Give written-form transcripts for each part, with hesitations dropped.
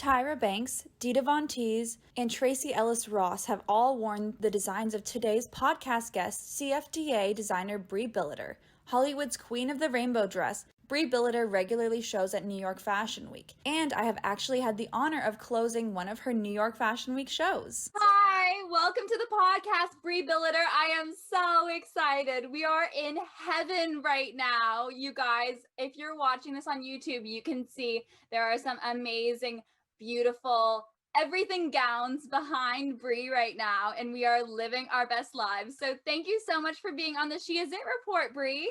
Tyra Banks, Dita Von Teese, and Tracy Ellis Ross have all worn the designs of today's podcast guest, CFDA designer Bree Billiter. Hollywood's queen of the rainbow dress, Bree Billiter regularly shows at New York Fashion Week, and I have actually had the honor of closing one of her New York Fashion Week shows. Hi, welcome to the podcast, Bree Billiter. I am so excited. We are in heaven right now, you guys. If you're watching this on YouTube, you can see there are some amazing, beautiful, everything gowns behind Bree right now, and we are living our best lives. So thank you so much for being on the She Is It Report, Bree.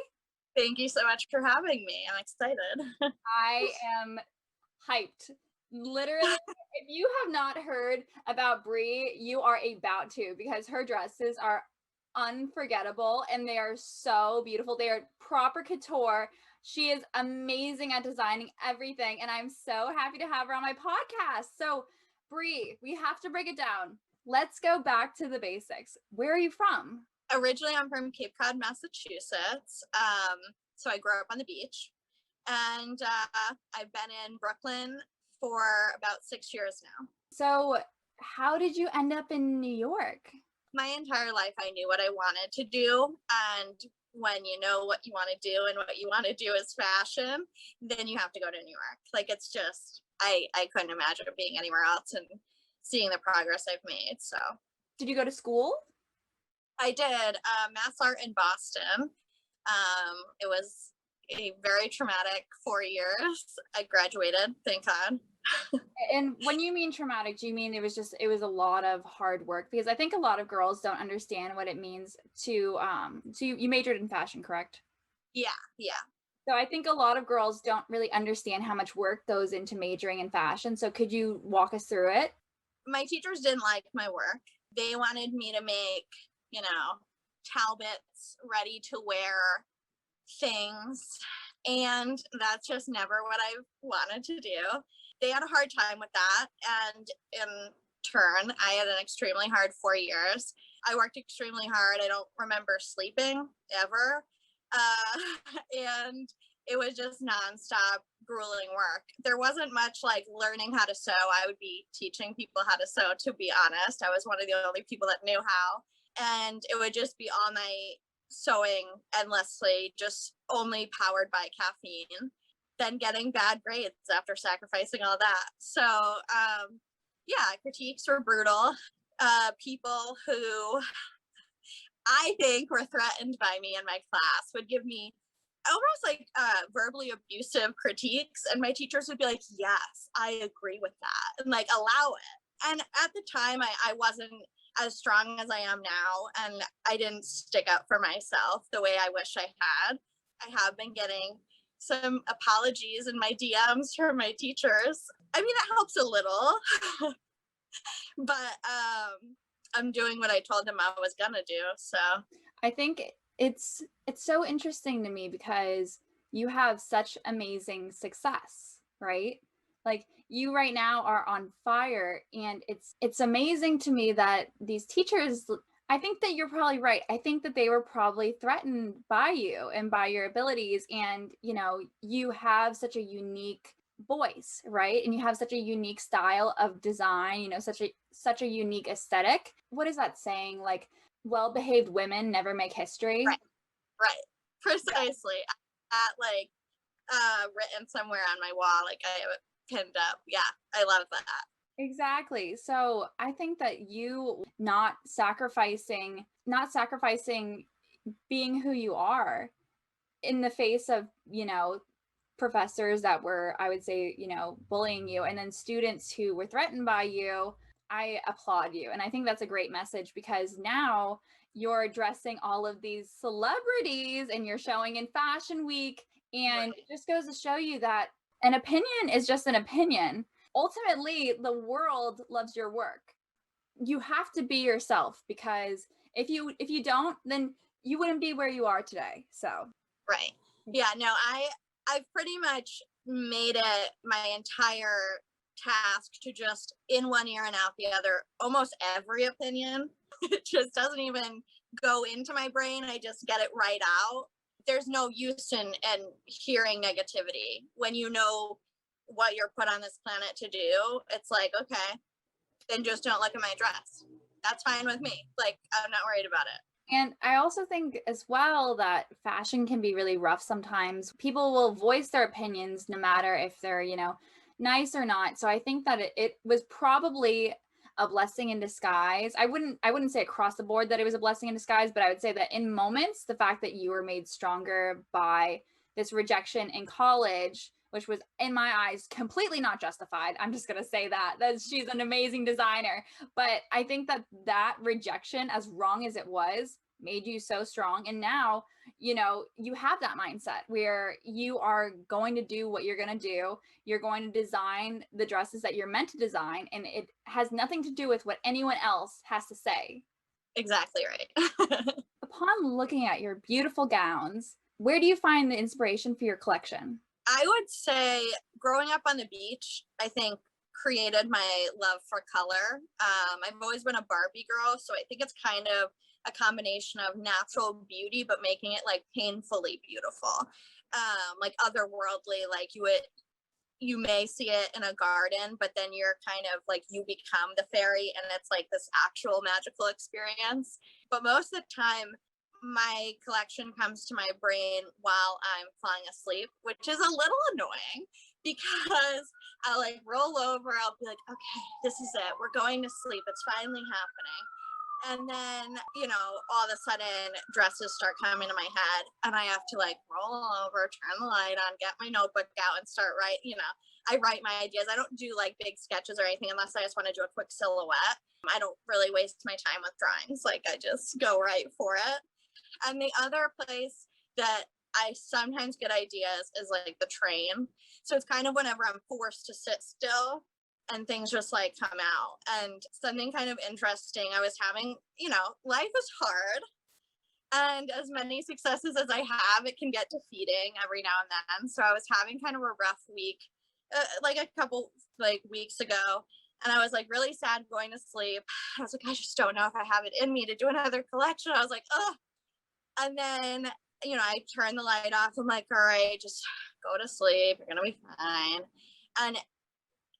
Thank you so much for having me. I'm excited. I am hyped. Literally, if you have not heard about Bree, you are about to, because her dresses are unforgettable and they are so beautiful. They are proper couture. She is amazing at designing everything, and I'm so happy to have her on my podcast. So, Bree, we have to break it down. Let's go back to the basics. Where are you from? Originally, I'm from Cape Cod, Massachusetts. So I grew up on the beach, and I've been in Brooklyn for about 6 years now. So how did you end up in New York? My entire life, I knew what I wanted to do. And when you know what you want to do and what you want to do is fashion, then you have to go to New York. Like, it's just, I couldn't imagine being anywhere else and seeing the progress I've made. So did you go to school? I did mass art in Boston. It was a very traumatic 4 years. I graduated, thank God. And when you mean traumatic, do you mean it was a lot of hard work? Because I think a lot of girls don't understand what it means to so you majored in fashion, correct? Yeah. So I think a lot of girls don't really understand how much work goes into majoring in fashion. So could you walk us through it? My teachers didn't like my work. They wanted me to make, Talbot's ready to wear things. And that's just never what I wanted to do. They had a hard time with that. And in turn, I had an extremely hard 4 years. I worked extremely hard. I don't remember sleeping ever. And it was just nonstop grueling work. There wasn't much like learning how to sew. I would be teaching people how to sew, to be honest. I was one of the only people that knew how. And it would just be all night sewing endlessly, just only powered by caffeine, then getting bad grades after sacrificing all that. So, critiques were brutal. People who I think were threatened by me in my class would give me almost like verbally abusive critiques, and my teachers would be like, yes, I agree with that, and like allow it. And at the time, I wasn't as strong as I am now, and I didn't stick up for myself the way I wish I had. I have been getting some apologies in my DMs from my teachers. I mean, it helps a little, but I'm doing what I told them I was gonna do. So I think it's so interesting to me because you have such amazing success, right? Like, you right now are on fire, and it's amazing to me that these teachers, I think that you're probably right. I think that they were probably threatened by you and by your abilities, and you have such a unique voice, right? And you have such a unique style of design, such a unique aesthetic. What is that saying? Like, well-behaved women never make history. Right. Precisely. Written somewhere on my wall, like I have it pinned up. Yeah, I love that. Exactly. So I think that you not sacrificing being who you are in the face of, professors that were, I would say, bullying you, and then students who were threatened by you, I applaud you. And I think that's a great message, because now you're addressing all of these celebrities and you're showing in Fashion Week. And Right. It just goes to show you that an opinion is just an opinion. Ultimately, the world loves your work. You have to be yourself, because if you don't, then you wouldn't be where you are today. So Right. Yeah, no, I've pretty much made it my entire task to just in one ear and out the other, almost every opinion. It just doesn't even go into my brain. I just get it right out. There's no use in hearing negativity when you know what you're put on this planet to do, it's like, okay, then just don't look at my dress. That's fine with me. Like, I'm not worried about it. And I also think as well that fashion can be really rough sometimes. People will voice their opinions no matter if they're, nice or not. So I think that it was probably a blessing in disguise. I wouldn't say across the board that it was a blessing in disguise, but I would say that in moments, the fact that you were made stronger by this rejection in college, which was in my eyes completely not justified. I'm just going to say that she's an amazing designer, but I think that rejection, as wrong as it was, made you so strong. And now, you have that mindset where you are going to do what you're going to do. You're going to design the dresses that you're meant to design, and it has nothing to do with what anyone else has to say. Exactly right. Upon looking at your beautiful gowns, where do you find the inspiration for your collection? I would say growing up on the beach, I think created my love for color. I've always been a Barbie girl, so I think it's kind of a combination of natural beauty, but making it like painfully beautiful, like otherworldly. Like you may see it in a garden, but then you're kind of like, you become the fairy and it's like this actual magical experience. But most of the time, my collection comes to my brain while I'm falling asleep, which is a little annoying because I'll like roll over, I'll be like, okay, this is it. We're going to sleep. It's finally happening. And then, all of a sudden dresses start coming to my head and I have to like roll over, turn the light on, get my notebook out and start writing. I write my ideas. I don't do like big sketches or anything unless I just want to do a quick silhouette. I don't really waste my time with drawings. Like I just go right for it. And the other place that I sometimes get ideas is like the train. So it's kind of whenever I'm forced to sit still and things just like come out. And something kind of interesting, I was having, life is hard. And as many successes as I have, it can get defeating every now and then. So I was having kind of a rough week, like a couple like weeks ago. And I was like really sad going to sleep. I was like, I just don't know if I have it in me to do another collection. I was like, oh. And then, I turn the light off. I'm like, all right, just go to sleep. You're going to be fine. And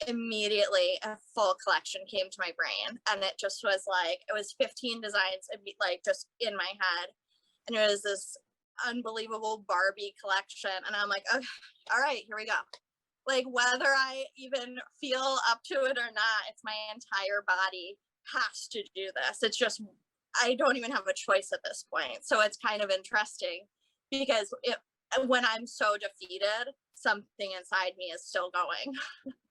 immediately a full collection came to my brain. And it just was like, it was 15 designs, like just in my head. And it was this unbelievable Barbie collection. And I'm like, okay, all right, here we go. Like whether I even feel up to it or not, it's my entire body has to do this. It's just, I don't even have a choice at this point. So it's kind of interesting because when I'm so defeated, something inside me is still going.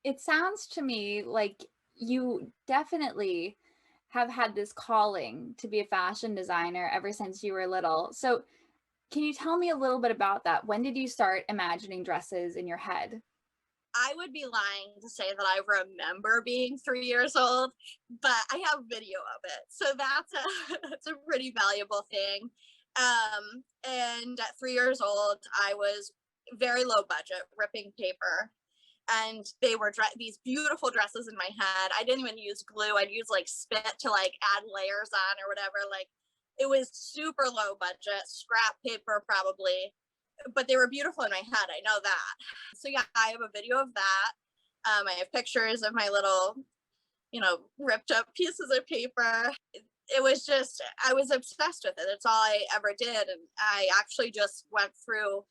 It sounds to me like you definitely have had this calling to be a fashion designer ever since you were little. So can you tell me a little bit about that? When did you start imagining dresses in your head? I would be lying to say that I remember being 3 years old, but I have video of it. So that's a pretty valuable thing. And at 3 years old, I was very low budget, ripping paper. And they were these beautiful dresses in my head. I didn't even use glue. I'd use like spit to like add layers on or whatever. Like it was super low budget, scrap paper probably, but they were beautiful in my head. I know that. So yeah, I have a video of that. I have pictures of my little, ripped up pieces of paper. It was just, I was obsessed with it. It's all I ever did. And I actually just went through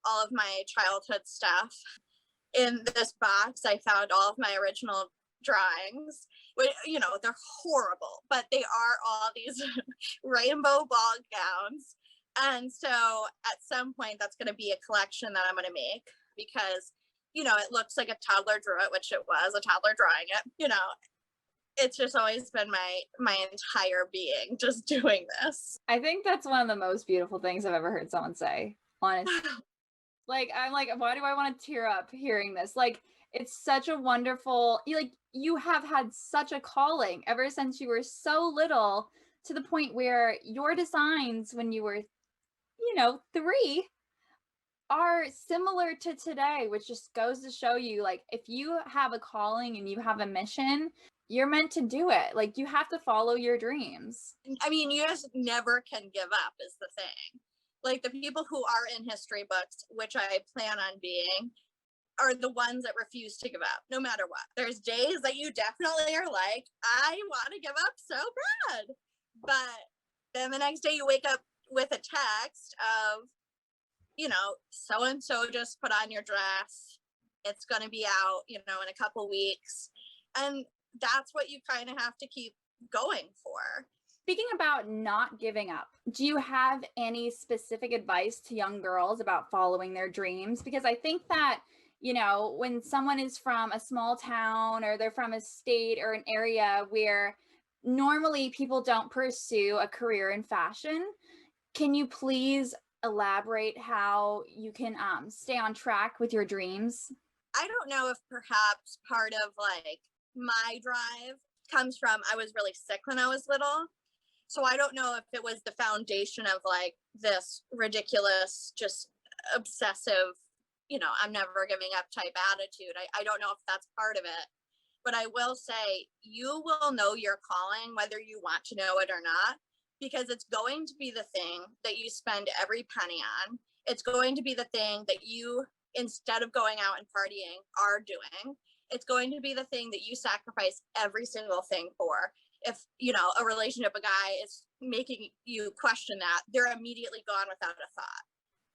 all of my childhood stuff. In this box, I found all of my original drawings. They're horrible, but they are all these rainbow ball gowns. And so at some point, that's going to be a collection that I'm going to make because, it looks like a toddler drew it, which it was a toddler drawing it. It's just always been my entire being just doing this. I think that's one of the most beautiful things I've ever heard someone say, honestly. Like, I'm like, why do I want to tear up hearing this? Like, it's such a wonderful, you have had such a calling ever since you were so little to the point where your designs when you were, 3 are similar to today, which just goes to show you, like, if you have a calling and you have a mission, you're meant to do it. Like, you have to follow your dreams. I mean, you just never can give up is the thing. Like the people who are in history books, which I plan on being, are the ones that refuse to give up no matter what. There's days that you definitely are like, I want to give up so bad. But then the next day you wake up with a text of, so-and-so just put on your dress. It's going to be out, in a couple weeks. And that's what you kind of have to keep going for. Speaking about not giving up, do you have any specific advice to young girls about following their dreams? Because I think that, when someone is from a small town or they're from a state or an area where normally people don't pursue a career in fashion, can you please elaborate how you can stay on track with your dreams? I don't know if perhaps part of like my drive comes from I was really sick when I was little. So I don't know if it was the foundation of like this ridiculous, just obsessive, I'm never giving up type attitude. I don't know if that's part of it. But I will say you will know your calling whether you want to know it or not, because it's going to be the thing that you spend every penny on. It's going to be the thing that you, instead of going out and partying, are doing. It's going to be the thing that you sacrifice every single thing for. If, a relationship, a guy is making you question that, they're immediately gone without a thought.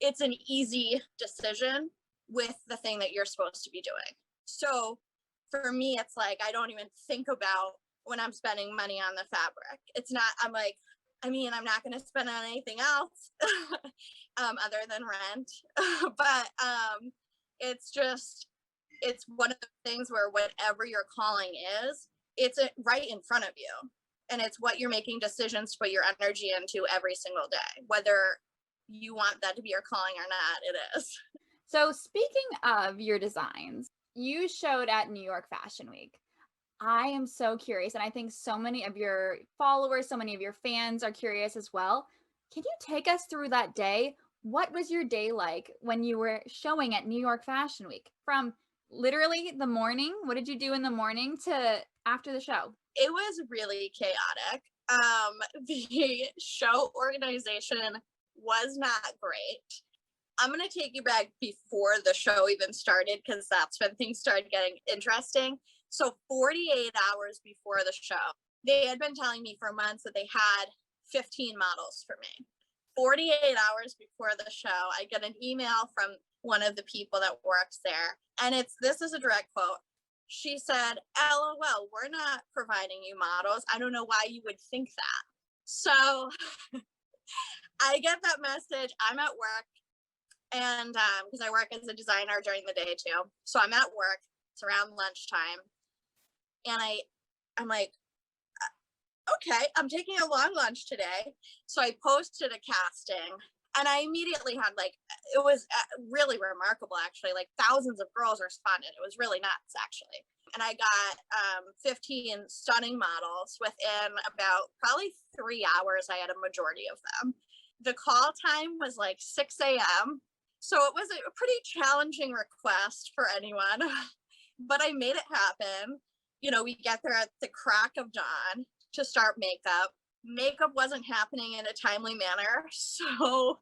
It's an easy decision with the thing that you're supposed to be doing. So for me, it's like, I don't even think about when I'm spending money on the fabric. It's not, I'm like, I'm not going to spend on anything else other than rent. But it's one of the things where whatever your calling is, it's right in front of you. And it's what you're making decisions to put your energy into every single day. Whether you want that to be your calling or not, it is. So speaking of your designs, you showed at New York Fashion Week. I am so curious, and I think so many of your followers, so many of your fans are curious as well. Can you take us through that day? What was your day like when you were showing at New York Fashion Week? From literally the morning, what did you do in the morning, to after the show? It was really chaotic. The show organization was not great. I'm going to take you back before the show even started, because that's when things started getting interesting. So 48 hours before the show, they had been telling me for months that they had 15 models for me. 48 hours before the show, I get an email from one of the people that works there. And this is a direct quote. She said, LOL, we're not providing you models. I don't know why you would think that. So I get that message. I'm at work. And because I work as a designer during the day too. So I'm at work. It's around lunchtime. And I'm like, okay, I'm taking a long lunch today. So I posted a casting, and I immediately had it was really remarkable, actually. Like thousands of girls responded. It was really nuts, actually. And I got 15 stunning models within about probably 3 hours. I had a majority of them. The call time was like 6 a.m. So it was a pretty challenging request for anyone, but I made it happen. We get there at the crack of dawn to start makeup. Makeup wasn't happening in a timely manner. So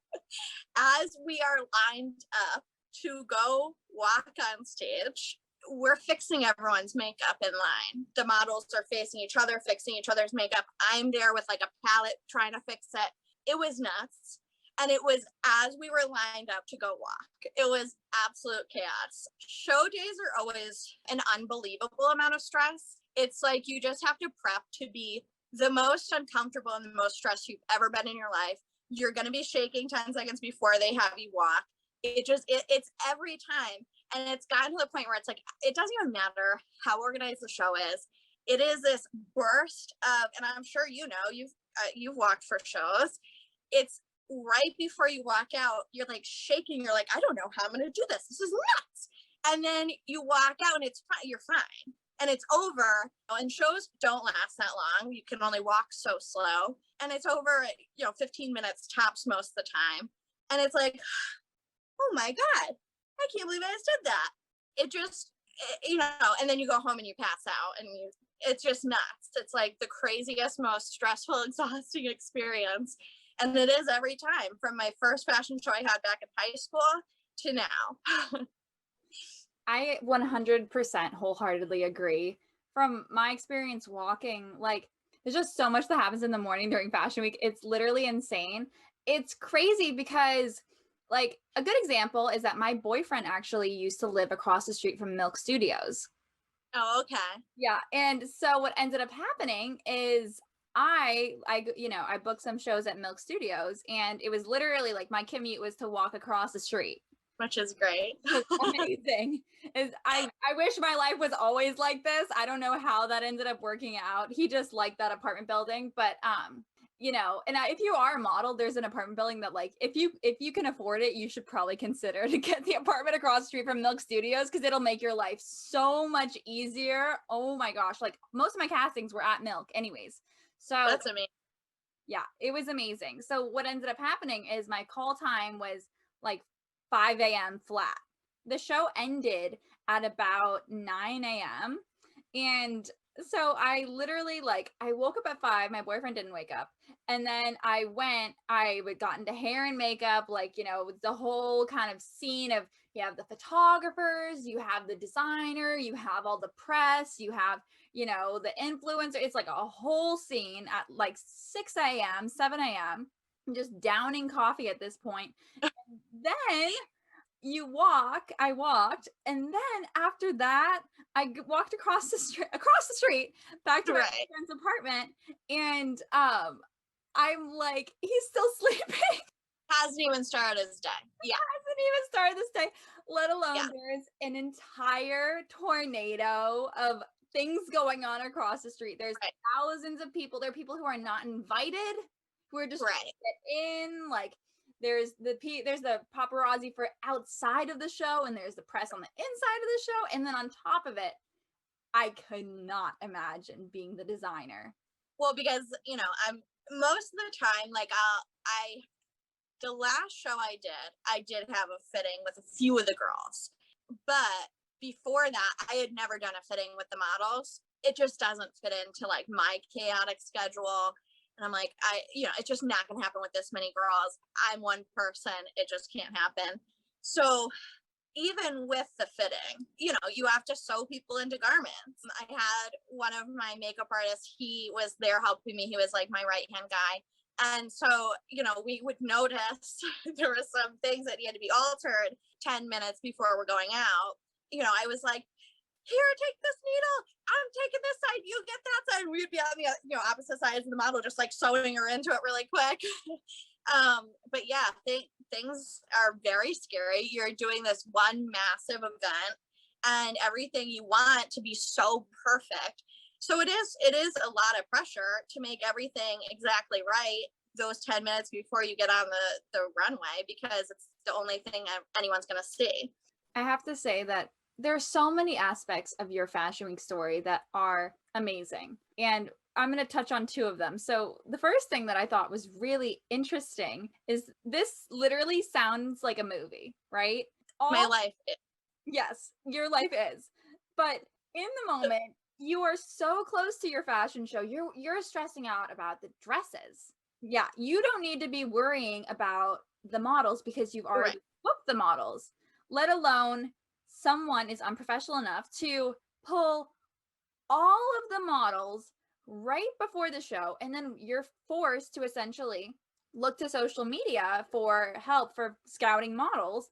as we are lined up to go walk on stage, we're fixing everyone's makeup in line. The models are facing each other, fixing each other's makeup. I'm there with like a palette trying to fix it. It was nuts. And it was as we were lined up to go walk. It was absolute chaos. Show days are always an unbelievable amount of stress. It's like you just have to prep to be the most uncomfortable and the most stressed you've ever been in your life. You're going to be shaking 10 seconds before they have you walk. It's every time. And it's gotten to the point where it's like, it doesn't even matter how organized the show is. It is this burst of, and I'm sure you've walked for shows. It's right before you walk out, you're like shaking. You're like, I don't know how I'm going to do this. This is nuts. And then you walk out and it's fine. You're fine. And it's over. And shows don't last that long. You can only walk so slow. And it's over, 15 minutes tops most of the time. And it's like, oh my God, I can't believe I just did that. It just, and then you go home and you pass out and it's just nuts. It's like the craziest, most stressful, exhausting experience. And it is every time, from my first fashion show I had back in high school to now. I 100% wholeheartedly agree. From my experience walking, like there's just so much that happens in the morning during Fashion Week. It's literally insane. It's crazy because like a good example is that my boyfriend actually used to live across the street from Milk Studios. Oh, okay. Yeah, and so what ended up happening is I booked some shows at Milk Studios, and it was literally like my commute was to walk across the street. Which is great. It's amazing. Is I wish my life was always like this. I don't know how that ended up working out. He just liked that apartment building, but if you are a model, there's an apartment building that like if you can afford it, you should probably consider to get the apartment across the street from Milk Studios because it'll make your life so much easier. Oh my gosh, like most of my castings were at Milk anyways. So That's amazing. yeah, it was amazing. So what ended up happening is my call time was like 5 a.m. flat. The show ended at about 9 a.m. And so I literally I woke up at 5. My boyfriend didn't wake up. And then I got into hair and makeup, the whole kind of scene of you have the photographers, you have the designer, you have all the press, you have the influencer. It's like a whole scene at like 6 a.m., 7 a.m. I'm just downing coffee at this point. And then I walked, and then after that, I walked across the street back to my friend's apartment, and I'm like, he's still sleeping. Hasn't even started his day. Yeah. Hasn't even started this day, let alone there's an entire tornado of things going on across the street. There's thousands of people. There are people who are not invited, who are just trying to get in. Like there's the paparazzi for outside of the show, and there's the press on the inside of the show, and then on top of it, I could not imagine being the designer. Well, because I'm most of the time the last show I did have a fitting with a few of the girls, but before that I had never done a fitting with the models. It just doesn't fit into like my chaotic schedule, and I'm like, it's just not gonna happen with this many girls. I'm one person, it just can't happen. So even with the fitting, you have to sew people into garments. I had one of my makeup artists, he was there helping me. He was like my right hand guy. And so, we would notice there were some things that needed to be altered 10 minutes before we're going out. I was like, here, take this needle. I'm taking this side. You get that side. And we'd be on the opposite sides of the model, just like sewing her into it really quick. But yeah, things are very scary. You're doing this one massive event and everything you want to be so perfect. So it is a lot of pressure to make everything exactly right those 10 minutes before you get on the runway, because it's the only thing anyone's going to see. I have to say that there are so many aspects of your Fashion Week story that are amazing. And I'm going to touch on 2 of them. So the first thing that I thought was really interesting is this literally sounds like a movie, right? My life is. Yes, your life is. But in the moment, you are so close to your fashion show. You're stressing out about the dresses. Yeah, you don't need to be worrying about the models because you've already booked the models, let alone someone is unprofessional enough to pull all of the models right before the show, and then you're forced to essentially look to social media for help for scouting models.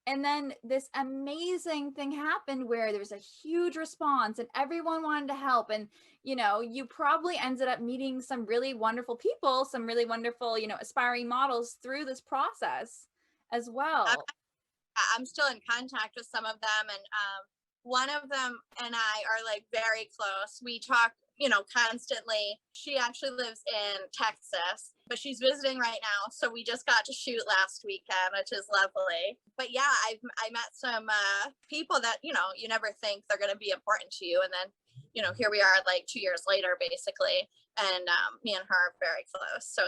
And then this amazing thing happened where there's a huge response and everyone wanted to help. And, you probably ended up meeting some really wonderful people, some really wonderful, aspiring models through this process as well. I'm still in contact with some of them. And one of them and I are like very close. We talk, constantly. She actually lives in Texas, but she's visiting right now. So we just got to shoot last weekend, which is lovely. But yeah, I met some people that, you never think they're going to be important to you. And then, here we are like 2 years later, basically. And me and her are very close. So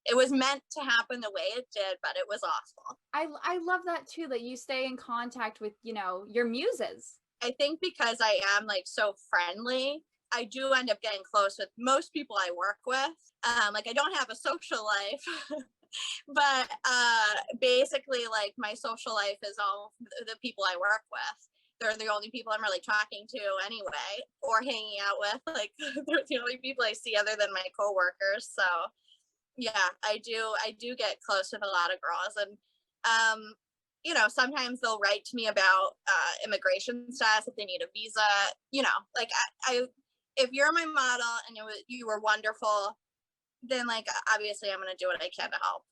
it was meant to happen the way it did, but it was awful. I love that too, that you stay in contact with, your muses. I think because I am like so friendly, I do end up getting close with most people I work with. I don't have a social life, but basically like my social life is all the people I work with. they're the only people I'm really talking to anyway, or hanging out with. Like they're the only people I see other than my coworkers. So yeah, I do get close with a lot of girls, and sometimes they'll write to me about immigration status, if they need a visa. Like I if you're my model and you were wonderful, then like obviously I'm gonna do what I can to help.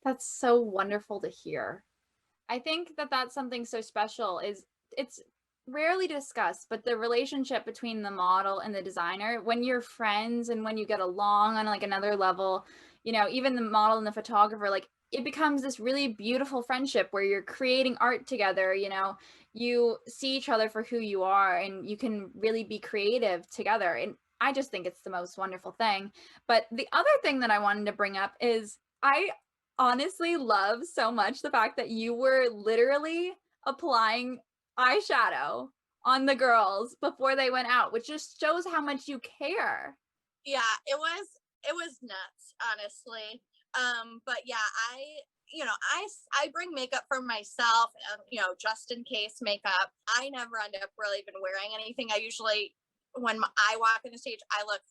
That's so wonderful to hear. I think that that's something so special. Is it's rarely discussed, but the relationship between the model and the designer, when you're friends and when you get along on like another level, even the model and the photographer, like it becomes this really beautiful friendship where you're creating art together. You see each other for who you are and you can really be creative together. And I just think it's the most wonderful thing. But the other thing that I wanted to bring up is I honestly love so much the fact that you were literally applying eyeshadow on the girls before they went out, which just shows how much you care. Yeah, it was nuts, honestly. But yeah, I bring makeup for myself, just in case makeup. I never end up really even wearing anything. I usually, when I walk in the stage, I look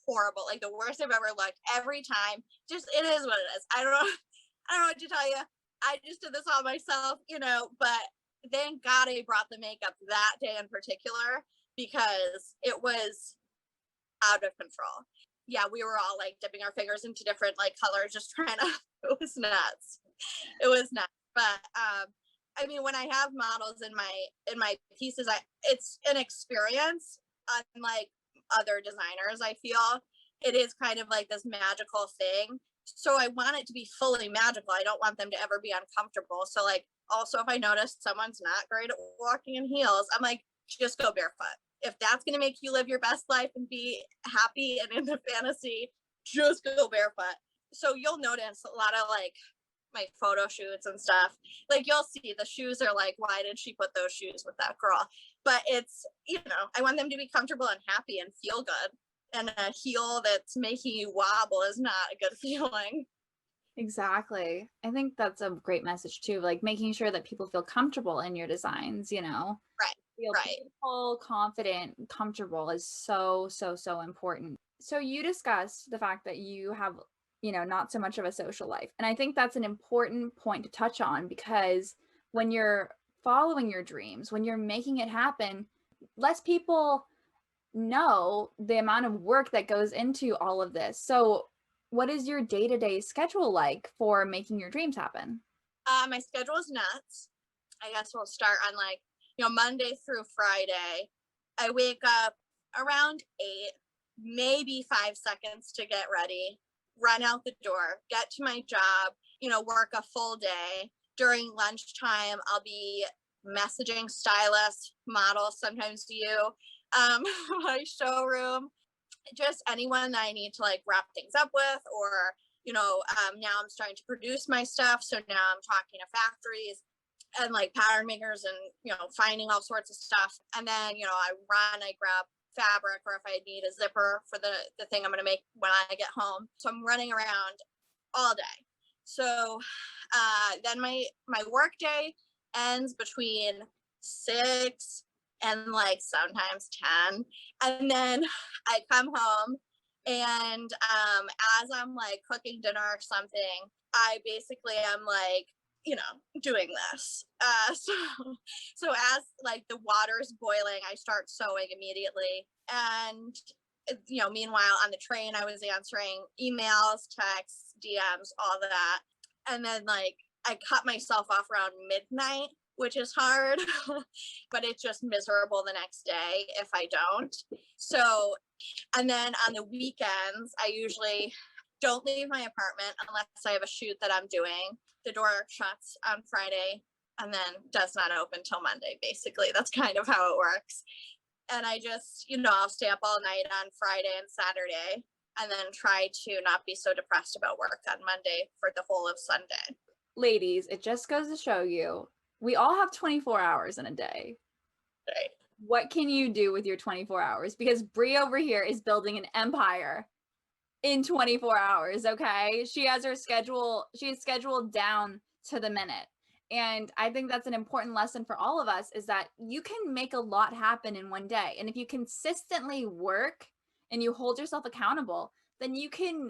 horrible, like the worst I've ever looked every time. Just, it is what it is. I don't know what to tell you. I just did this all myself, but thank God I brought the makeup that day in particular, because it was out of control. Yeah, we were all like dipping our fingers into different like colors, just trying to, it was nuts. It was nuts. But I mean, when I have models in my pieces, it's an experience. Unlike other designers, I feel it is kind of like this magical thing. So I want it to be fully magical. I don't want them to ever be uncomfortable. So like, also, if I notice someone's not great at walking in heels, I'm like, just go barefoot. If that's going to make you live your best life and be happy and in the fantasy, just go barefoot. So you'll notice a lot of like my photo shoots and stuff. Like you'll see the shoes are like, why did she put those shoes with that girl? But it's, I want them to be comfortable and happy and feel good. And a heel that's making you wobble is not a good feeling. Exactly. I think that's a great message too, like making sure that people feel comfortable in your designs, Right. Feel Right. beautiful, confident, comfortable is so, so, so important. So you discussed the fact that you have, not so much of a social life. And I think that's an important point to touch on, because when you're following your dreams, when you're making it happen, less people know the amount of work that goes into all of this. So what is your day-to-day schedule like for making your dreams happen? My schedule is nuts. I guess we'll start on like, Monday through Friday. I wake up around 8, maybe 5 seconds to get ready, run out the door, get to my job, work a full day. During lunchtime, I'll be messaging stylists, models, sometimes you, my showroom, just anyone that I need to like wrap things up with, or now I'm starting to produce my stuff, so now I'm talking to factories and like pattern makers and finding all sorts of stuff. And then I grab fabric, or if I need a zipper for the thing I'm going to make when I get home. So I'm running around all day. So then my work day ends between 6 and like sometimes 10, and then I come home, and as I'm like cooking dinner or something, I basically am like doing this. So as like the water's boiling, I start sewing immediately. And meanwhile on the train, I was answering emails, texts, DMs, all that. And then like I cut myself off around midnight, which is hard, but it's just miserable the next day if I don't. So, and then on the weekends, I usually don't leave my apartment unless I have a shoot that I'm doing. The door shuts on Friday and then does not open till Monday, basically. That's kind of how it works. And I just, I'll stay up all night on Friday and Saturday, and then try to not be so depressed about work on Monday for the whole of Sunday. Ladies, it just goes to show you, we all have 24 hours in a day. Right. What can you do with your 24 hours? Because Bree over here is building an empire in 24 hours, okay? She has her schedule, she is scheduled down to the minute. And I think that's an important lesson for all of us, is that you can make a lot happen in one day. And if you consistently work and you hold yourself accountable, then you can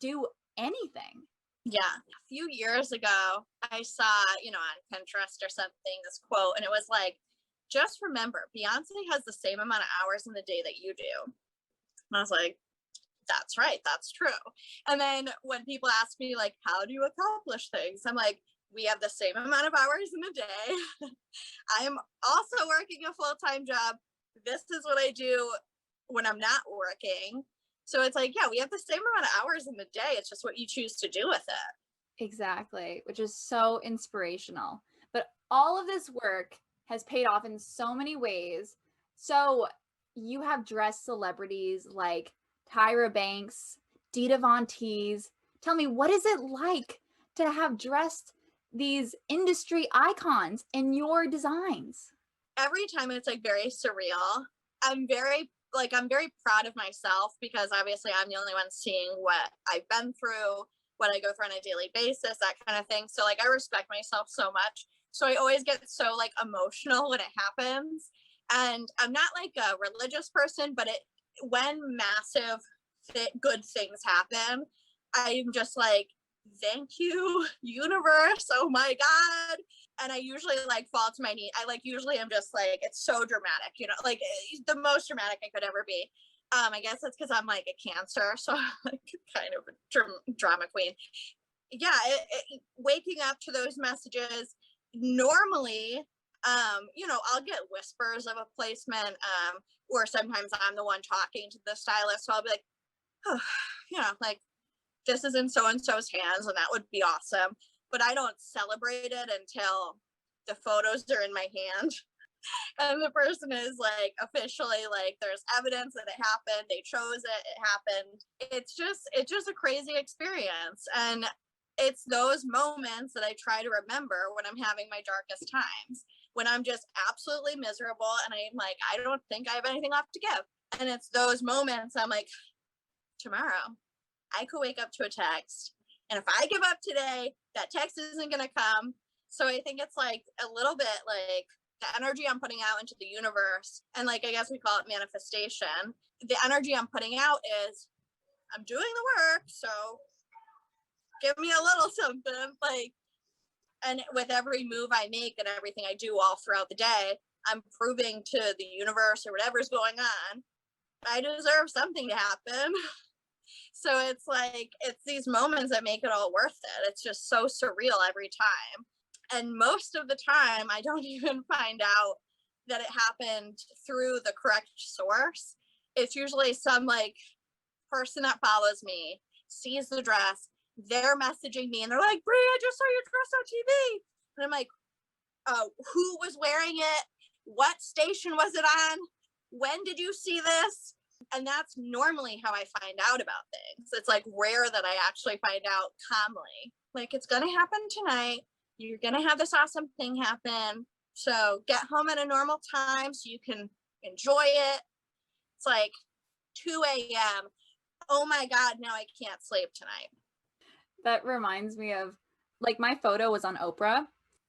do anything. Yeah. A few years ago, I saw, on Pinterest or something, this quote, and it was like, just remember, Beyonce has the same amount of hours in the day that you do. And I was like, that's right. That's true. And then when people ask me, like, how do you accomplish things? I'm like, we have the same amount of hours in a day. I'm also working a full-time job. This is what I do when I'm not working. So it's like, yeah, we have the same amount of hours in the day. It's just what you choose to do with it. Exactly, which is so inspirational. But all of this work has paid off in so many ways. So you have dressed celebrities like Tyra Banks, Dita Von Teese. Tell me, what is it like to have dressed these industry icons in your designs? Every time it's like very surreal. I'm very proud of myself, because obviously I'm the only one seeing what I've been through, what I go through on a daily basis, that kind of thing. So like, I respect myself so much. So I always get so like emotional when it happens. And I'm not like a religious person, but when massive good things happen, I'm just like, thank you, universe. Oh my God. And I usually like fall to my knee. Usually I'm just like, it's so dramatic, like the most dramatic I could ever be. I guess it's because I'm like a Cancer, so I'm like kind of a drama queen. Yeah, waking up to those messages normally, I'll get whispers of a placement, or sometimes I'm the one talking to the stylist, so I'll be like, oh, like, this is in so-and-so's hands, and that would be awesome. But I don't celebrate it until the photos are in my hand and the person is like officially like, there's evidence that it happened, they chose it happened. It's just a crazy experience. And it's those moments that I try to remember when I'm having my darkest times, when I'm just absolutely miserable and I'm like, I don't think I have anything left to give. And it's those moments I'm like, tomorrow I could wake up to a text, and if I give up today, that text isn't going to come. So I think it's like a little bit like the energy I'm putting out into the universe, and like, I guess we call it manifestation. The energy I'm putting out is, I'm doing the work, so give me a little something. Like, and with every move I make and everything I do all throughout the day, I'm proving to the universe or whatever's going on, I deserve something to happen. So it's like, it's these moments that make it all worth it. It's just so surreal every time. And most of the time, I don't even find out that it happened through the correct source. It's usually some like person that follows me, sees the dress, they're messaging me and they're like, Bree, I just saw your dress on TV. And I'm like, who was wearing it? What station was it on? When did you see this? And that's normally how I find out about things. It's like rare that I actually find out calmly. Like, it's going to happen tonight. You're going to have this awesome thing happen. So get home at a normal time so you can enjoy it. It's like 2 a.m. Oh my God, now I can't sleep tonight. That reminds me of, like, my photo was on Oprah.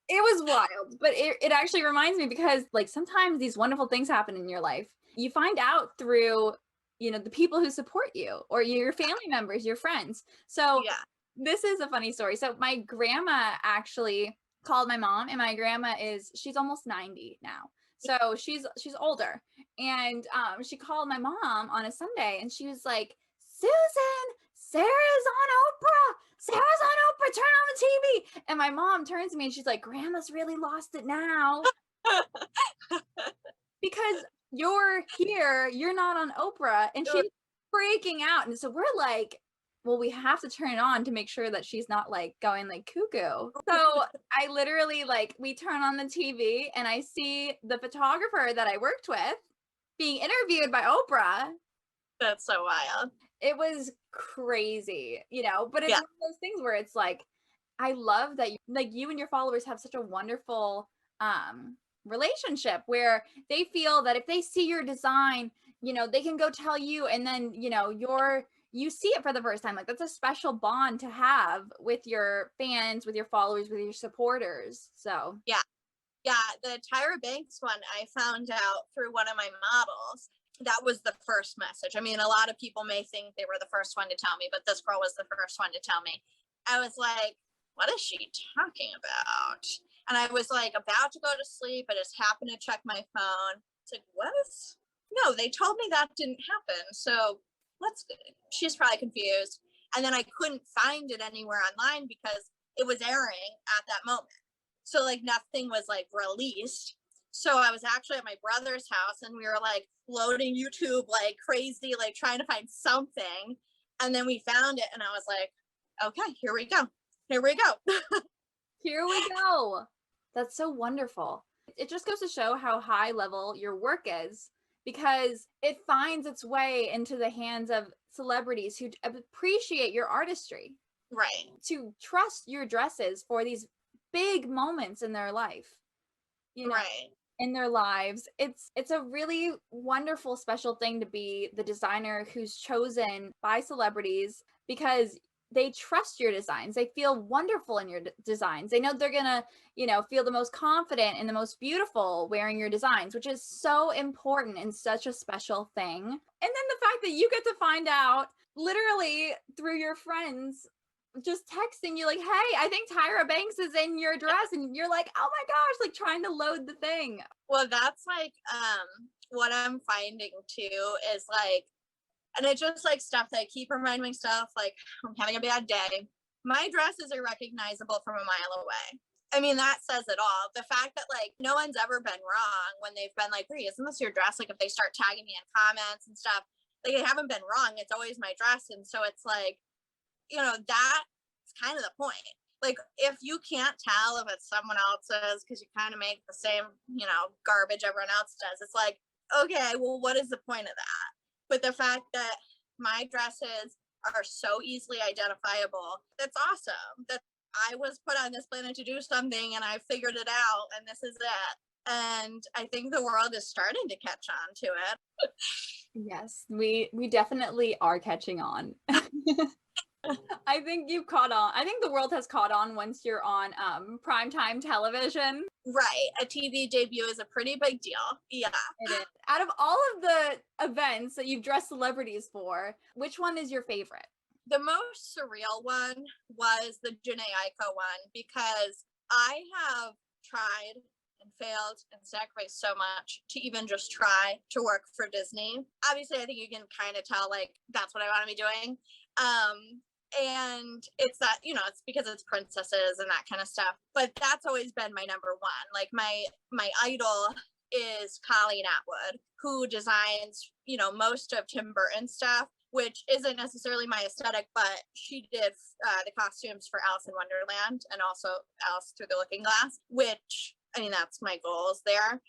It was wild, but it actually reminds me, because like sometimes these wonderful things happen in your life. You find out through, the people who support you, or your family members, your friends. So Yeah. This is a funny story. So my grandma actually called my mom, and my grandma she's almost 90 now. So she's older. And she called my mom on a Sunday, and she was like, Susan, Sarah's on Oprah. Sarah's on Oprah. Turn on the TV. And my mom turns to me and she's like, Grandma's really lost it now. Because you're here, you're not on Oprah. And she's freaking out. And so we're like, well, we have to turn it on to make sure that she's not like going like cuckoo. So I literally, like, we turn on the TV and I see the photographer that I worked with being interviewed by Oprah. That's so wild. It was crazy, but it's one of those things where it's like, I love that you and your followers have such a wonderful relationship where they feel that if they see your design, they can go tell you, and then, you see it for the first time. Like, that's a special bond to have with your fans, with your followers, with your supporters. So yeah. The Tyra Banks one I found out through one of my models. That was the first message. I mean, a lot of people may think they were the first one to tell me, but this girl was the first one to tell me. I was like, what is she talking about? And I was like about to go to sleep. I just happened to check my phone. It's like, what is? No, they told me that didn't happen. So she's probably confused. And then I couldn't find it anywhere online because it was airing at that moment. So like nothing was like released. So I was actually at my brother's house and we were like loading YouTube like crazy, like trying to find something. And then we found it and I was like, okay, here we go. Here we go. here we go. That's so wonderful. It just goes to show how high level your work is, because it finds its way into the hands of celebrities who appreciate your artistry. Right. To trust your dresses for these big moments in their life, you know, right. in their lives. It's a really wonderful, special thing to be the designer who's chosen by celebrities because they trust your designs. They feel wonderful in your designs. They know they're gonna, feel the most confident and the most beautiful wearing your designs, which is so important and such a special thing. And then the fact that you get to find out literally through your friends just texting you like, hey, I think Tyra Banks is in your dress, and you're like, oh my gosh, like trying to load the thing. Well, that's like what I'm finding too is like, and it's just like stuff that I keep reminding myself, like I'm having a bad day. My dresses are recognizable from a mile away. I mean, that says it all. The fact that like no one's ever been wrong when they've been like, Bree, isn't this your dress? Like if they start tagging me in comments and stuff, like they haven't been wrong. It's always my dress. And so it's like, that's kind of the point. Like if you can't tell if it's someone else's because you kind of make the same, garbage everyone else does, it's like, okay, well, what is the point of that? But the fact that my dresses are so easily identifiable, that's awesome. That I was put on this planet to do something and I figured it out and this is it. And I think the world is starting to catch on to it. Yes, we definitely are catching on. I think you've caught on. I think the world has caught on once you're on primetime television. Right. A TV debut is a pretty big deal. Yeah. It is. Out of all of the events that you've dressed celebrities for, which one is your favorite? The most surreal one was the Janae Aiko one because I have tried and failed and sacrificed so much to even just try to work for Disney. Obviously, I think you can kind of tell like that's what I want to be doing. And it's that, it's because it's princesses and that kind of stuff. But that's always been my number one. Like my idol is Colleen Atwood, who designs, most of Tim Burton stuff, which isn't necessarily my aesthetic, but she did the costumes for Alice in Wonderland and also Alice Through the Looking Glass, which, I mean, that's my goals there.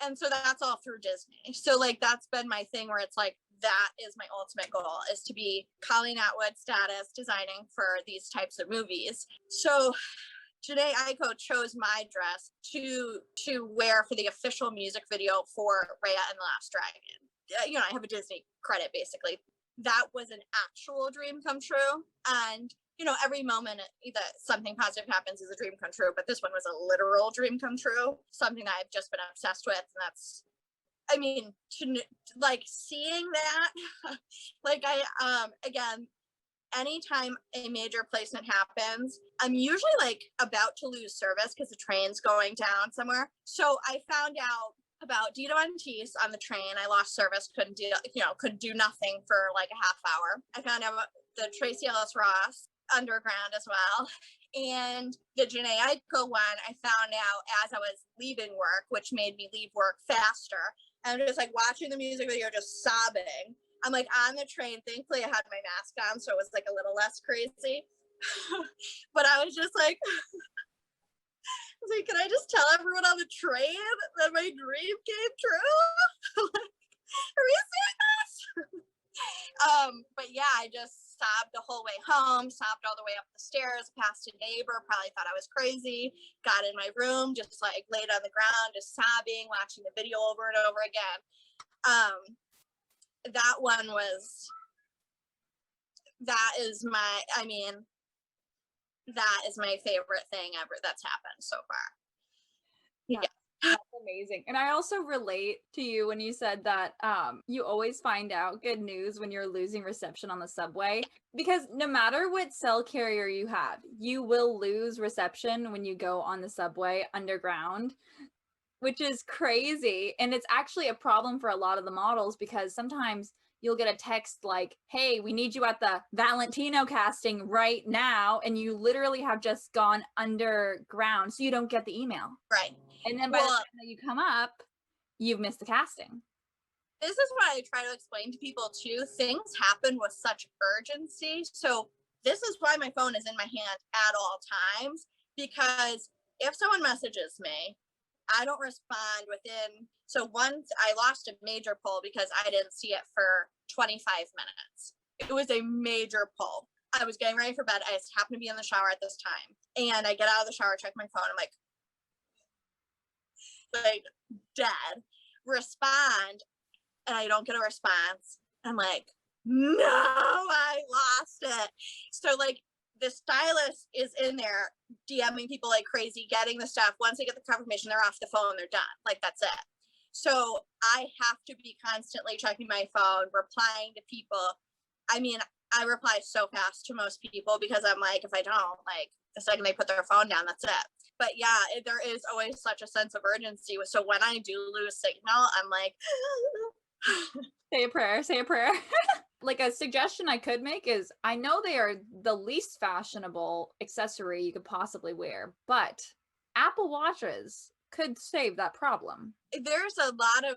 And so that's all through Disney. So like, that's been my thing where it's like, that is my ultimate goal, is to be Colleen Atwood status designing for these types of movies. So Janae Aiko chose my dress to wear for the official music video for Raya and the Last Dragon. I have a Disney credit basically. That was an actual dream come true. And every moment that something positive happens is a dream come true, but this one was a literal dream come true, something that I've just been obsessed with. And that's, like seeing that, like again, anytime a major placement happens, I'm usually like about to lose service because the train's going down somewhere. So I found out about Dita Von Teese on the train. I lost service, couldn't do nothing for like a half hour. I found out about the Tracee Ellis Ross underground as well. And the Janae Aiko one, I found out as I was leaving work, which made me leave work faster. And I'm just like watching the music video, just sobbing. I'm like on the train. Thankfully, I had my mask on, so it was like a little less crazy. But I was just like, can I just tell everyone on the train that my dream came true? Are you seeing this? But yeah, I just sobbed the whole way home, sobbed all the way up the stairs, past a neighbor, probably thought I was crazy, got in my room, just like laid on the ground, just sobbing, watching the video over and over again. That one was that is my favorite thing ever that's happened so far. Yeah. That's amazing. And I also relate to you when you said that you always find out good news when you're losing reception on the subway, because no matter what cell carrier you have, you will lose reception when you go on the subway underground, which is crazy. And it's actually a problem for a lot of the models, because sometimes you'll get a text like, hey, we need you at the Valentino casting right now. And you literally have just gone underground, so you don't get the email. Right. And then by the time that you come up, you've missed the casting. This is what I try to explain to people too. Things happen with such urgency. So this is why my phone is in my hand at all times, because if someone messages me, I don't respond within. So once I lost a major poll because I didn't see it for 25 minutes. It was a major poll. I was getting ready for bed. I just happened to be in the shower at this time. And I get out of the shower, check my phone. I'm like dead. Respond. And I don't get a response. I'm like, no, I lost it. So like the stylist is in there DMing people like crazy, getting the stuff. Once they get the confirmation, they're off the phone, they're done. Like that's it. So I have to be constantly checking my phone, replying to people. I mean, I reply so fast to most people because I'm like, if I don't, like the second they put their phone down, that's it. But yeah, there is always such a sense of urgency. So when I do lose signal, I'm like, say a prayer, say a prayer. Like a suggestion I could make is, I know they are the least fashionable accessory you could possibly wear, but Apple Watches could save that problem. There's a lot of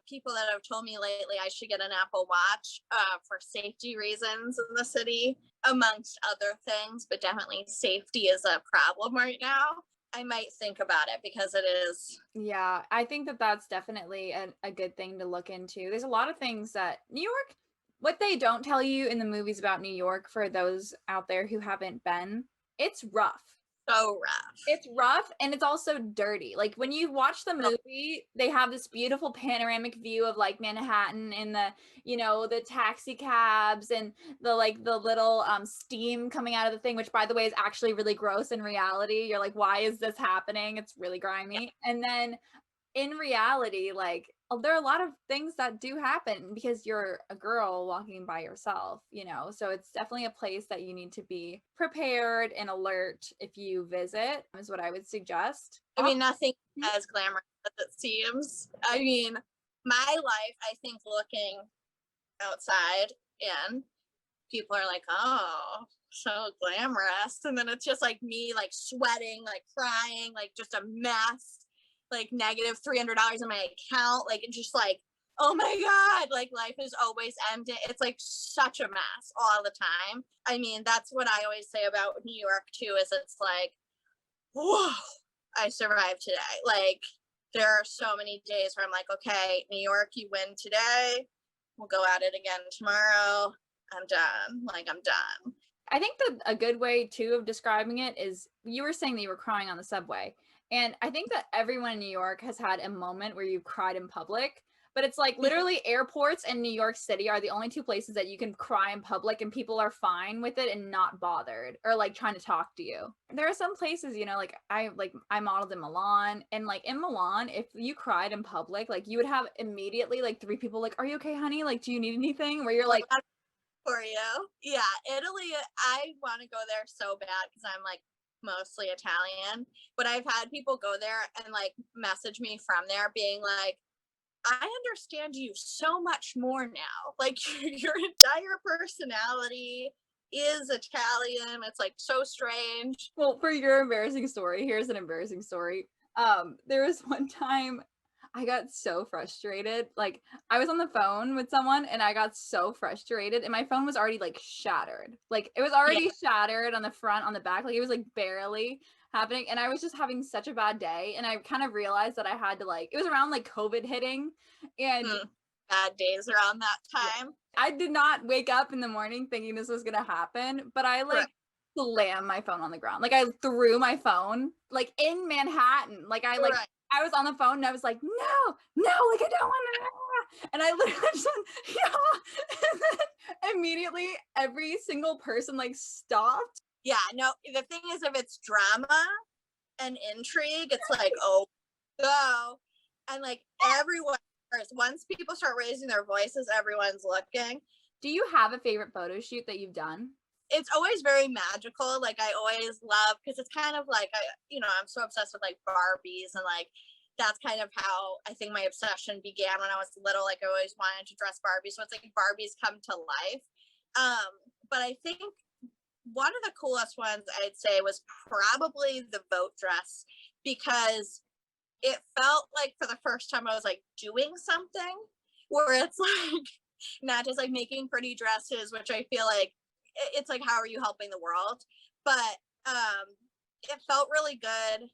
people that have told me lately I should get an Apple Watch for safety reasons in the city, amongst other things, but definitely safety is a problem right now. I might think about it because it is. Yeah, I think that that's definitely a good thing to look into. There's a lot of things that New York, what they don't tell you in the movies about New York, for those out there who haven't been, it's rough. So rough. It's rough, and it's also dirty. Like when you watch the movie, they have this beautiful panoramic view of like Manhattan and the, you know, the taxi cabs and the like the little steam coming out of the thing, which by the way is actually really gross in reality. You're like, why is this happening? It's really grimy. And then in reality, like there are a lot of things that do happen because you're a girl walking by yourself, you know, so it's definitely a place that you need to be prepared and alert if you visit, is what I would suggest. I mean, nothing as glamorous as it seems. I mean, my life, I think looking outside in, people are like, oh, so glamorous. And then it's just like me, like sweating, like crying, like just a mess. Like negative $300 in my account, like it's just like, oh my god, like life is always ending. It's like such a mess all the time. I mean, that's what I always say about New York too, is it's like, whoa, I survived today. Like there are so many days where I'm like, okay, New York, you win today, we'll go at it again tomorrow. I'm done. Like I'm done. I think that a good way too of describing it is, you were saying that you were crying on the subway. And I think that everyone in New York has had a moment where you've cried in public, but it's like literally airports and New York City are the only two places that you can cry in public and people are fine with it and not bothered or like trying to talk to you. There are some places, you know, like I modeled in Milan, and like in Milan, if you cried in public, like you would have immediately like 3 people like, are you okay, honey? Like, do you need anything? Where you're like, for you. Yeah, Italy, I want to go there so bad because I'm like mostly Italian, but I've had people go there and like message me from there being like, I understand you so much more now. Like your entire personality is Italian. It's like so strange. well, for your embarrassing story, here's an embarrassing story. There was one time I got so frustrated. Like I was on the phone with someone and I got so frustrated and my phone was already like shattered. Like it was already shattered on the front, on the back. Like it was like barely happening. And I was just having such a bad day. And I kind of realized that I had to like, it was around like COVID hitting and bad days around that time. I did not wake up in the morning thinking this was going to happen, but I like slammed my phone on the ground. Like I threw my phone like in Manhattan. Like I like, I was on the phone and I was like, no, like I don't want to. And I literally just, and then immediately every single person like stopped. Yeah, no, the thing is, if it's drama and intrigue, it's like, oh, go. And like everyone, once people start raising their voices, everyone's looking. Do you have a favorite photo shoot that you've done? It's always very magical. Like I always love, because it's kind of like, I'm so obsessed with like Barbies, and like that's kind of how I think my obsession began when I was little. Like I always wanted to dress Barbie. So it's like Barbies come to life. But I think one of the coolest ones I'd say was probably the vote dress, because it felt like for the first time I was like doing something where it's like not just like making pretty dresses, which I feel like it's like, how are you helping the world? But it felt really good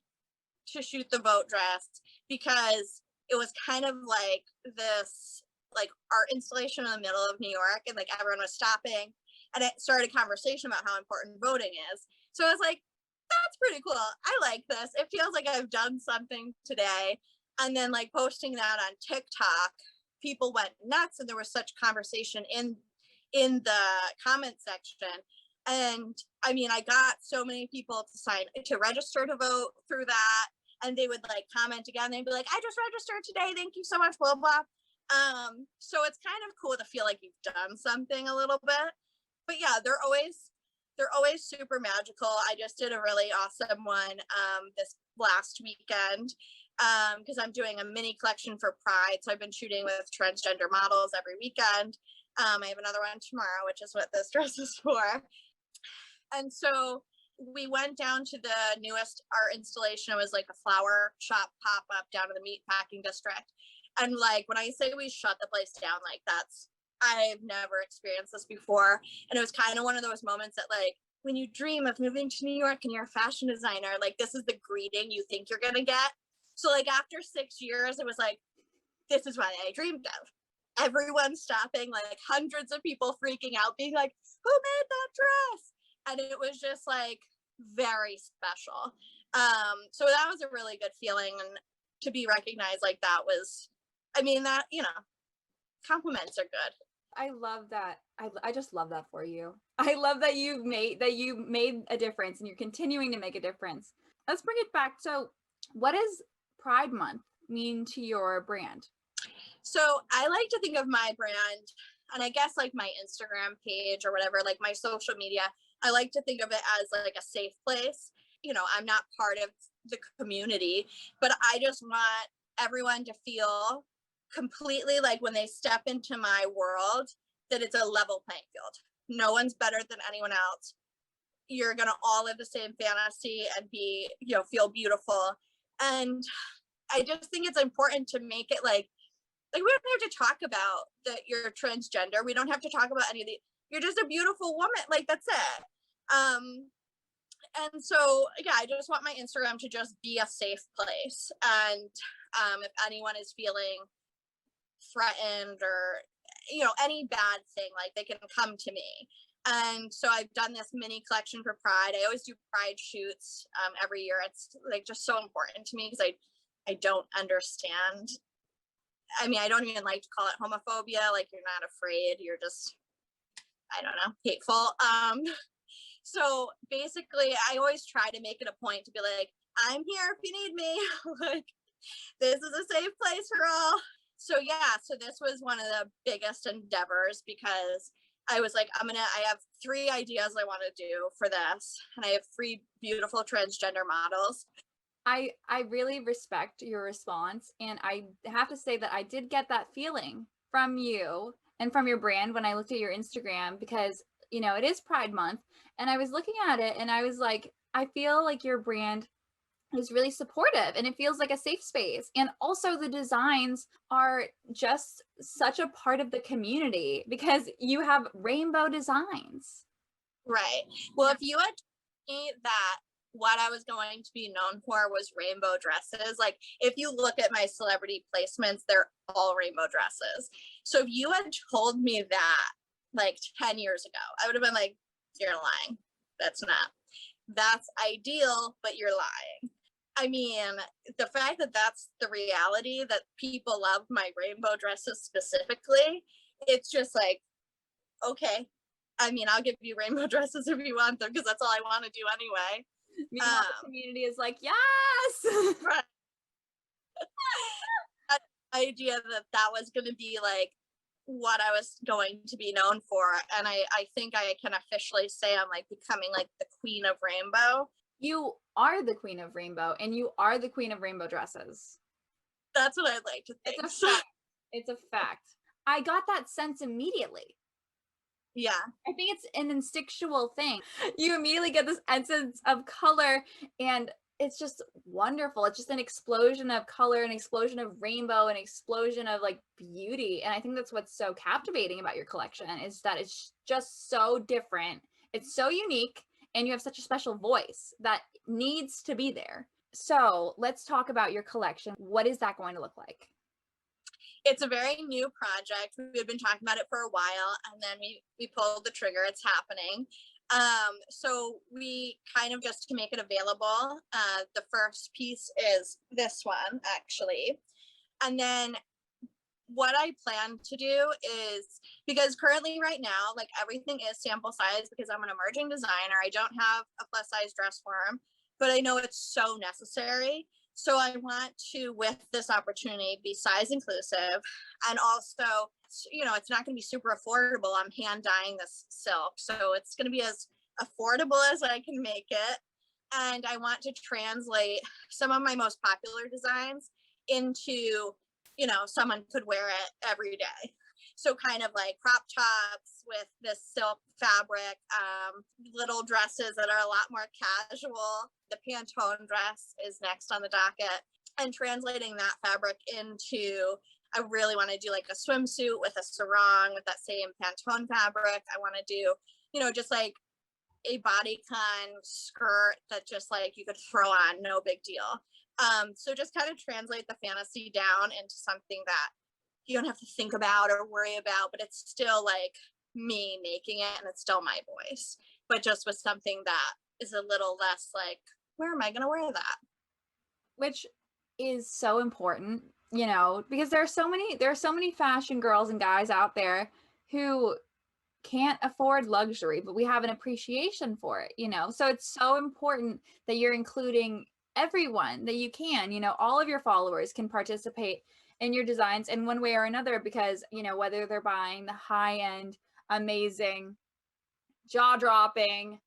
to shoot the vote dress, because it was kind of like this like art installation in the middle of New York, and like everyone was stopping, and it started a conversation about how important voting is. So I was like, that's pretty cool. I like this. It feels like I've done something today. And then like posting that on TikTok, people went nuts, and there was such conversation in the comment section. And I mean, I got so many people to register to vote through that, and they would like comment again. They'd be like, I just registered today, thank you so much, blah blah. So it's kind of cool to feel like you've done something a little bit. But yeah, they're always super magical. I just did a really awesome one this last weekend, because I'm doing a mini collection for Pride. So I've been shooting with transgender models every weekend. I have another one tomorrow, which is what this dress is for. And so we went down to the newest art installation. It was like a flower shop pop-up down in the meatpacking district. And like when I say we shut the place down, like I've never experienced this before. And it was kind of one of those moments that like when you dream of moving to New York and you're a fashion designer, like this is the greeting you think you're gonna get. So like after 6 years, it was like, this is what I dreamed of. Everyone stopping, like hundreds of people freaking out, being like, who made that dress? And it was just like very special. So that was a really good feeling, and to be recognized like that was, I mean, that, compliments are good. I love that. I just love that for you. I love that you made a difference, and you're continuing to make a difference. Let's bring it back. So what does Pride Month mean to your brand? So I like to think of my brand, and I guess like my Instagram page or whatever, like my social media, I like to think of it as like a safe place. I'm not part of the community, but I just want everyone to feel completely like when they step into my world that it's a level playing field. No one's better than anyone else. You're gonna all live the same fantasy and be, feel beautiful. And I just think it's important to make it like we don't have to talk about that you're transgender. We don't have to talk about any of the, you're just a beautiful woman. Like that's it. And so, yeah, I just want my Instagram to just be a safe place. And if anyone is feeling threatened or, any bad thing, like they can come to me. And so I've done this mini collection for Pride. I always do Pride shoots every year. It's like just so important to me, because I don't understand. I mean, I don't even like to call it homophobia. Like you're not afraid. You're just, I don't know, hateful. So basically I always try to make it a point to be like, I'm here if you need me. Like this is a safe place for all. So yeah, so this was one of the biggest endeavors, because I was like, I have 3 ideas I want to do for this. And I have 3 beautiful transgender models. I really respect your response. And I have to say that I did get that feeling from you and from your brand when I looked at your Instagram, because, it is Pride Month. And I was looking at it and I was like, I feel like your brand is really supportive, and it feels like a safe space. And also the designs are just such a part of the community, because you have rainbow designs. Right. Well, if you had told me that what I was going to be known for was rainbow dresses, like if you look at my celebrity placements, they're all rainbow dresses. So if you had told me that like 10 years ago, I would have been like, you're lying. That's ideal, but you're lying. I mean, the fact that that's the reality, that people love my rainbow dresses specifically, it's just like, okay, I mean, I'll give you rainbow dresses if you want them, because that's all I want to do anyway. Meanwhile, the community is like, yes. Right. That idea that was going to be like what I was going to be known for. And I think I can officially say I'm like becoming like the queen of rainbow. You are the queen of rainbow, and you are the queen of rainbow dresses. That's what I'd like to think. It's a fact. It's a fact. I got that sense immediately. Yeah. I think it's an instinctual thing. You immediately get this essence of color, and it's just wonderful. It's just an explosion of color, an explosion of rainbow, an explosion of like beauty. And I think that's what's so captivating about your collection, is that it's just so different. It's so unique, and you have such a special voice that needs to be there. So let's talk about your collection. What is that going to look like? It's a very new project. We've been talking about it for a while, and then we pulled the trigger. It's happening. So we kind of, just to make it available, the first piece is this one, actually. And then what I plan to do is, because currently right now, like everything is sample size because I'm an emerging designer. I don't have a plus size dress form, but I know it's so necessary. So I want to, with this opportunity, be size inclusive, and also, you know, it's not going to be super affordable. I'm hand dyeing this silk, so it's going to be as affordable as I can make it. And I want to translate some of my most popular designs into, you know, someone could wear it every day. So kind of like crop tops with this silk fabric, little dresses that are a lot more casual. The Pantone dress is next on the docket, and translating that fabric into, I really want to do like a swimsuit with a sarong with that same Pantone fabric. I want to do, you know, just like a bodycon skirt that just like you could throw on, no big deal. So just kind of translate the fantasy down into something that you don't have to think about or worry about, but it's still like me making it, and it's still my voice, but just with something that is a little less like, where am I going to wear that? Which is so important, you know, because there are so many fashion girls and guys out there who can't afford luxury, but we have an appreciation for it, you know. So it's so important that you're including everyone that you can, you know, all of your followers can participate in your designs in one way or another, because, you know, whether they're buying the high-end, amazing, jaw-dropping,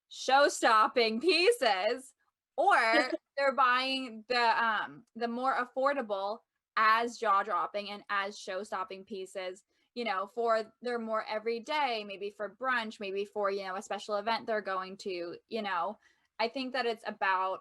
show-stopping pieces, or they're buying the more affordable, as jaw-dropping and as show-stopping pieces, you know, for their more everyday, maybe for brunch, maybe for, you know, a special event they're going to, you know. I think that it's about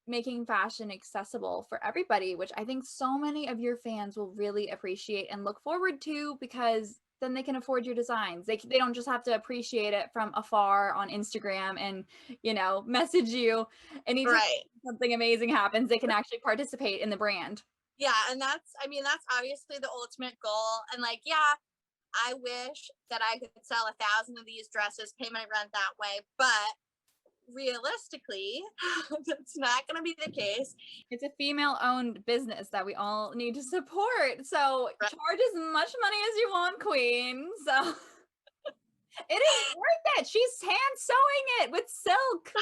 making fashion accessible for everybody, which I think so many of your fans will really appreciate and look forward to, because then they can afford your designs. They don't just have to appreciate it from afar on Instagram and, you know, message you anytime something amazing happens. They can actually participate in the brand. Yeah, and that's obviously the ultimate goal. And like, yeah, I wish that I could sell 1,000 of these dresses, pay my rent that way, but realistically, that's not going to be the case. It's a female-owned business that we all need to support. So charge as much money as you want, queen. So it is worth it. She's hand sewing it with silk.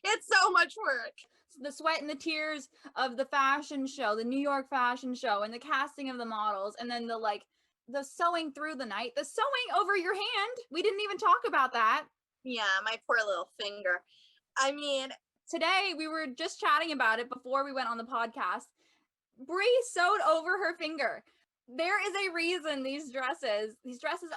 It's so much work. The sweat and the tears of the fashion show, the New York fashion show, and the casting of the models, and then the sewing through the night, the sewing over your hand. We didn't even talk about that. Yeah, my poor little finger. I mean, today we were just chatting about it before we went on the podcast. Bree sewed over her finger. There is a reason these dresses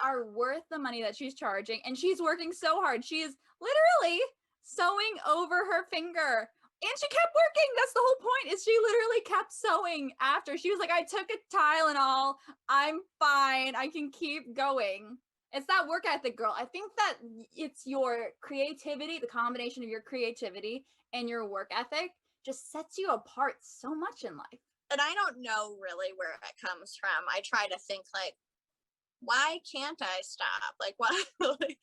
are worth the money that she's charging, and she's working so hard. She is literally sewing over her finger, and she kept working. That's the whole point, is she literally kept sewing after. She was like, I took a Tylenol, I'm fine, I can keep going. It's that work ethic, girl. I think that it's your creativity, the combination of your creativity and your work ethic just sets you apart so much in life. And I don't know really where it comes from. I try to think like, why can't I stop? Like, why? Like,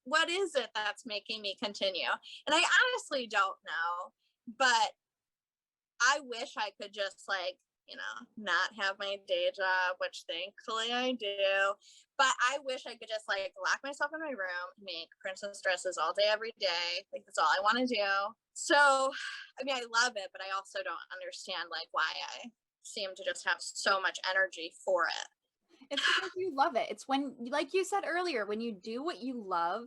what is it that's making me continue? And I honestly don't know, but I wish I could just like not have my day job, which thankfully I do. But I wish I could just like lock myself in my room, make princess dresses all day, every day. Like that's all I want to do. So, I mean, I love it, but I also don't understand like why I seem to just have so much energy for it. It's because you love it. It's when, like you said earlier, when you do what you love,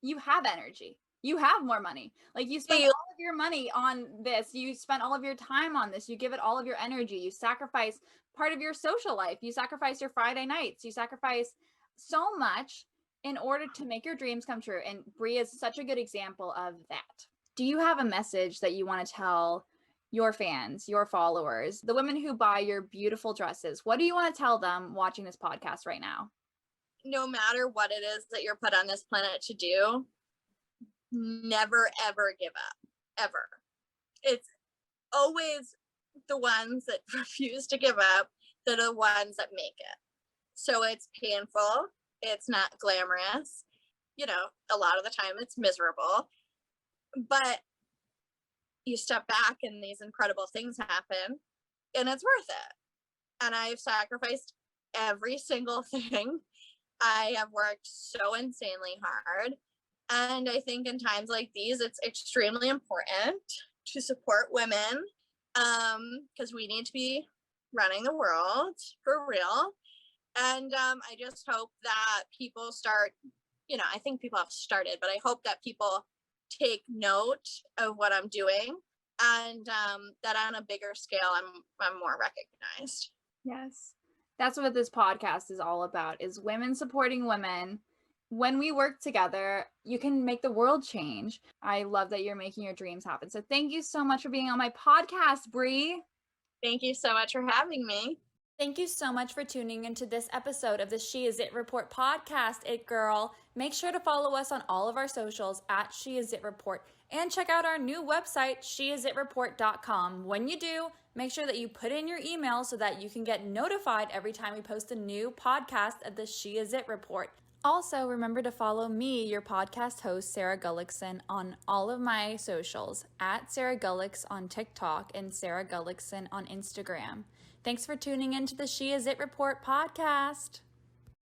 you have energy. You have more money. Like you spend all of your money on this. You spend all of your time on this. You give it all of your energy. You sacrifice part of your social life. You sacrifice your Friday nights. You sacrifice so much in order to make your dreams come true. And Bree is such a good example of that. Do you have a message that you want to tell your fans, your followers, the women who buy your beautiful dresses? What do you want to tell them watching this podcast right now? No matter what it is that you're put on this planet to do, never ever give up, ever. It's always the ones that refuse to give up that are the ones that make it. So it's painful, it's not glamorous, a lot of the time it's miserable, but you step back and these incredible things happen and it's worth it. And I've sacrificed every single thing. I have worked so insanely hard. And I think in times like these, it's extremely important to support women because we need to be running the world for real. And I just hope that people start, I think people have started, but I hope that people take note of what I'm doing and that on a bigger scale, I'm more recognized. Yes. That's what this podcast is all about, is women supporting women. When we work together, you can make the world change. I love that you're making your dreams happen. So thank you so much for being on my podcast, Bree. Thank you so much for having me. Thank you so much for tuning into this episode of the She Is It Report podcast, It Girl. Make sure to follow us on all of our socials at She Is It Report and check out our new website, sheisItReport.com. When you do, make sure that you put in your email so that you can get notified every time we post a new podcast of the She Is It Report. Also, remember to follow me, your podcast host, Sarah Gullickson, on all of my socials, at Sarah Gullix on TikTok and Sarah Gullickson on Instagram. Thanks for tuning into the She Is It Report podcast.